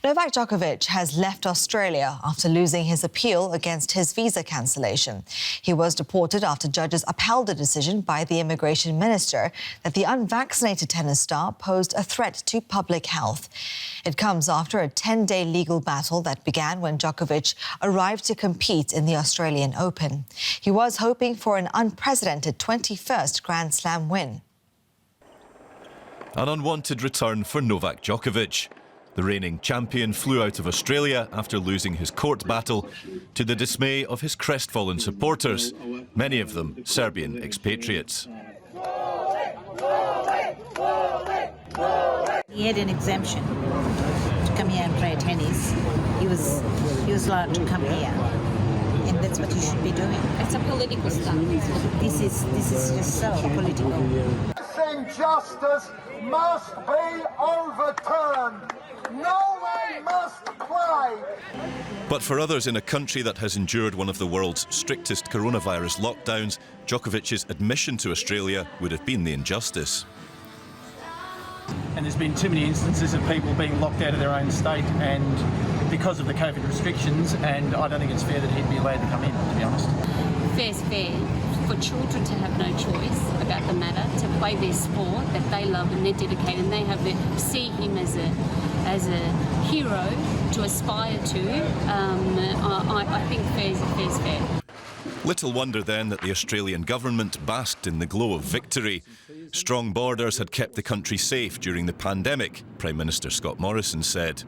Novak Djokovic has left Australia after losing his appeal against his visa cancellation. He was deported after judges upheld a decision by the immigration minister that the unvaccinated tennis star posed a threat to public health. It comes after a 10-day legal battle that began when Djokovic arrived to compete in the Australian Open. He was hoping for an unprecedented 21st Grand Slam win. An unwanted return for Novak Djokovic. The reigning champion flew out of Australia after losing his court battle, to the dismay of his crestfallen supporters, many of them Serbian expatriates. He had an exemption to come here and play tennis. He was allowed to come here, and that's what you should be doing. It's a political stunt. This is just so political. Injustice must be overturned. No one must play. But for others in a country that has endured one of the world's strictest coronavirus lockdowns, Djokovic's admission to Australia would have been the injustice. And there's been too many instances of people being locked out of their own state and because of the COVID restrictions, and I don't think it's fair that he'd be allowed to come in, to be honest. Fair's fair for children to have no choice about the matter, to play their sport that they love and they're dedicated, and they have to see him as a hero to aspire to. I think fair's fair. Little wonder then that the Australian government basked in the glow of victory. Strong borders had kept the country safe during the pandemic, Prime Minister Scott Morrison said.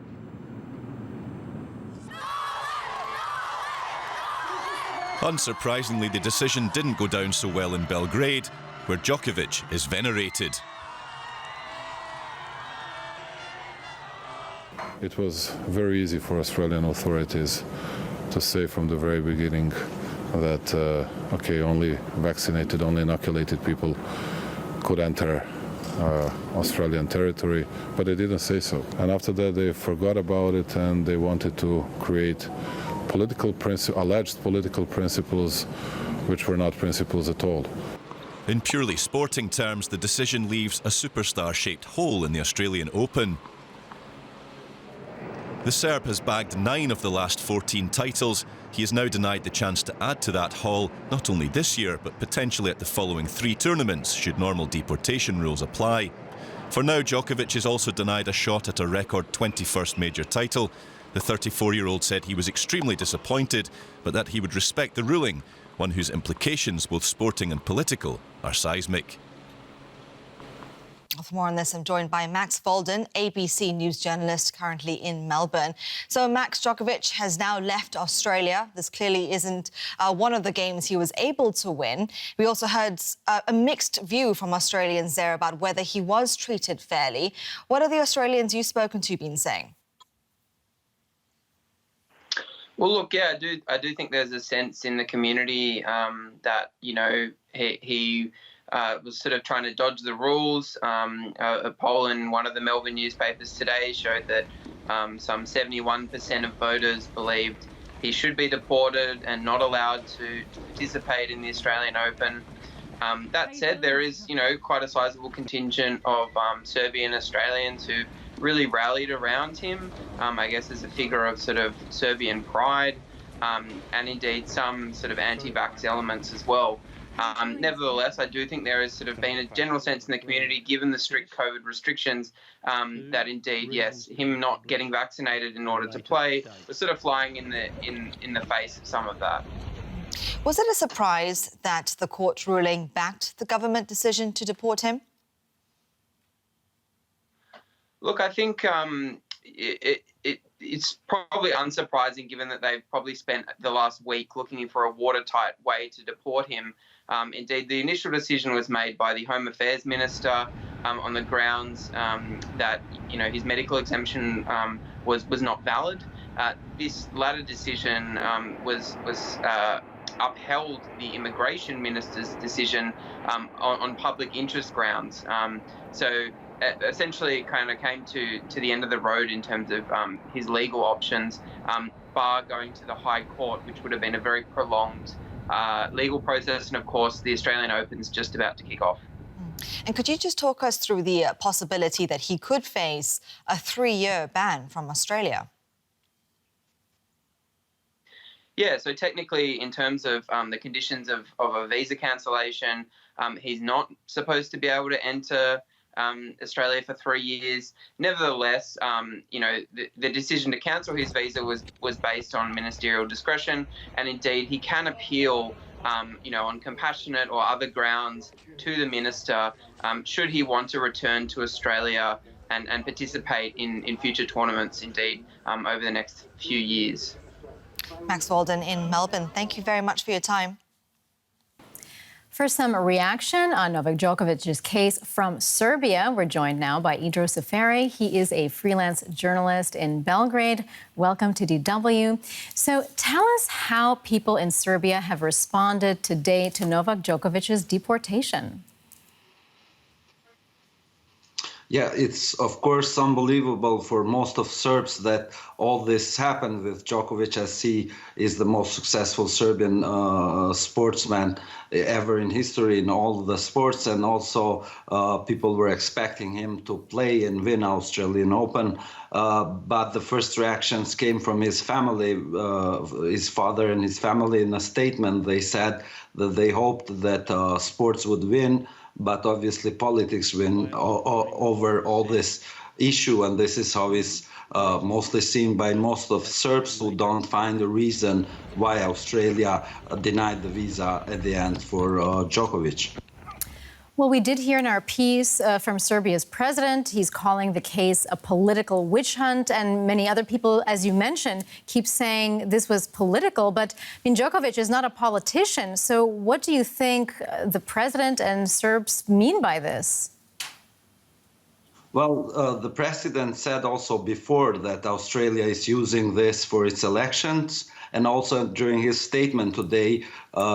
Unsurprisingly, the decision didn't go down so well in Belgrade, where Djokovic is venerated. It was very easy for Australian authorities to say from the very beginning that, only vaccinated, only inoculated people could enter Australian territory, but they didn't say so. And after that, they forgot about it and they wanted to create alleged political principles which were not principles at all. In purely sporting terms, the decision leaves a superstar-shaped hole in the Australian Open. The Serb has bagged 9 of the last 14 titles. He is now denied the chance to add to that haul, not only this year, but potentially at the following 3 tournaments, should normal deportation rules apply. For now, Djokovic is also denied a shot at a record 21st major title. The 34-year-old said he was extremely disappointed, but that he would respect the ruling, one whose implications, both sporting and political, are seismic. For more on this, I'm joined by Max Folden, ABC News journalist, currently in Melbourne. So Max, Djokovic has now left Australia. This clearly isn't one of the games he was able to win. We also heard a mixed view from Australians there about whether he was treated fairly. What are the Australians you've spoken to been saying? Well, look, yeah, I do think there's a sense in the community that, he was sort of trying to dodge the rules. A poll in one of the Melbourne newspapers today showed that some 71% of voters believed he should be deported and not allowed to participate in the Australian Open. That said, there is, quite a sizable contingent of Serbian Australians who really rallied around him, I guess as a figure of sort of Serbian pride, and indeed some sort of anti-vax elements as well. Nevertheless, I do think there has sort of been a general sense in the community, given the strict COVID restrictions, that indeed, yes, him not getting vaccinated in order to play was sort of flying in the face of some of that. Was it a surprise that the court ruling backed the government decision to deport him? Look, I think it's probably unsurprising, given that they've probably spent the last week looking for a watertight way to deport him. Indeed, the initial decision was made by the Home Affairs Minister on the grounds that his medical exemption was not valid. This latter decision was upheld the Immigration Minister's decision on public interest grounds. So essentially, it kind of came to the end of the road in terms of his legal options, bar going to the High Court, which would have been a very prolonged legal process. And of course, the Australian Open's just about to kick off. And could you just talk us through the possibility that he could face a 3-year ban from Australia? Yeah, so technically, in terms of the conditions of a visa cancellation, he's not supposed to be able to enter Australia for 3 years. Nevertheless, the decision to cancel his visa was based on ministerial discretion, and indeed he can appeal, on compassionate or other grounds to the minister should he want to return to Australia and participate in future tournaments, indeed, over the next few years. Max Folden in Melbourne, thank you very much for your time. For some reaction on Novak Djokovic's case from Serbia, we're joined now by Idrosofer. He is a freelance journalist in Belgrade. Welcome to DW. So tell us how people in Serbia have responded today to Novak Djokovic's deportation. Yeah, it's of course unbelievable for most of Serbs that all this happened with Djokovic, as he is the most successful Serbian sportsman ever in history in all the sports, and also people were expecting him to play and win Australian Open. But the first reactions came from his family, his father and his family. In a statement, they said that they hoped that sports would win, but obviously politics win over all this issue, and this is how it's mostly seen by most of Serbs who don't find a reason why Australia denied the visa at the end for Djokovic. Well, we did hear in our piece from Serbia's president, he's calling the case a political witch hunt, and many other people, as you mentioned, keep saying this was political. But Djokovic is not a politician. So what do you think the president and Serbs mean by this? Well, the president said also before that Australia is using this for its elections. And also during his statement today,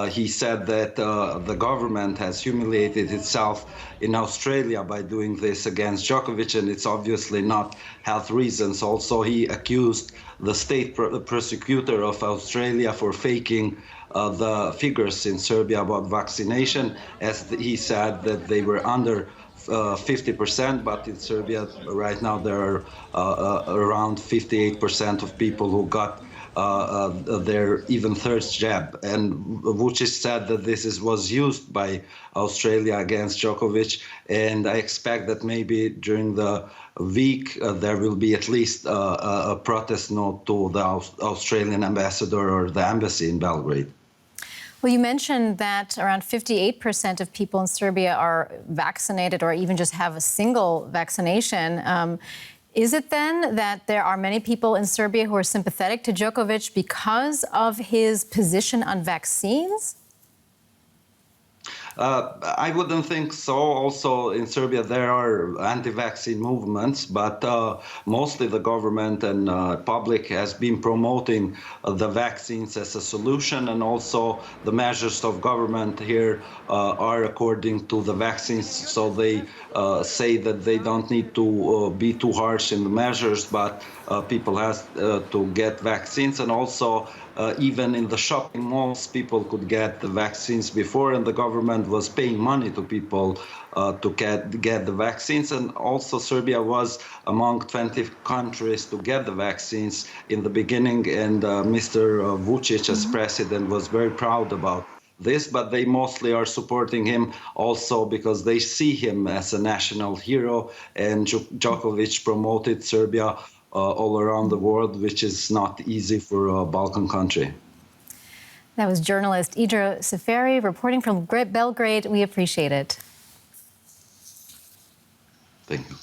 he said that the government has humiliated itself in Australia by doing this against Djokovic, and it's obviously not health reasons. Also, he accused the state prosecutor of Australia for faking the figures in Serbia about vaccination, as he said that they were under 50%, but in Serbia right now there are around 58% of people who got their even third jab, and Vučić said that this was used by Australia against Djokovic, and I expect that maybe during the week there will be at least a protest note to the Australian ambassador or the embassy in Belgrade. Well, you mentioned that around 58% of people in Serbia are vaccinated or even just have a single vaccination. Is it then that there are many people in Serbia who are sympathetic to Djokovic because of his position on vaccines? I wouldn't think so. Also, in Serbia, there are anti-vaccine movements, but mostly the government and public has been promoting the vaccines as a solution, and also the measures of government here are according to the vaccines. So they say that they don't need to be too harsh in the measures, but people have to get vaccines, and also even in the shopping malls, people could get the vaccines before, and the government was paying money to people to get the vaccines. And also Serbia was among 20 countries to get the vaccines in the beginning, and Mr. Vučić as president was very proud about this, but they mostly are supporting him also because they see him as a national hero, and Djokovic promoted Serbia all around the world, which is not easy for a Balkan country. That was journalist Idrosofer reporting from Belgrade. We appreciate it. Thank you.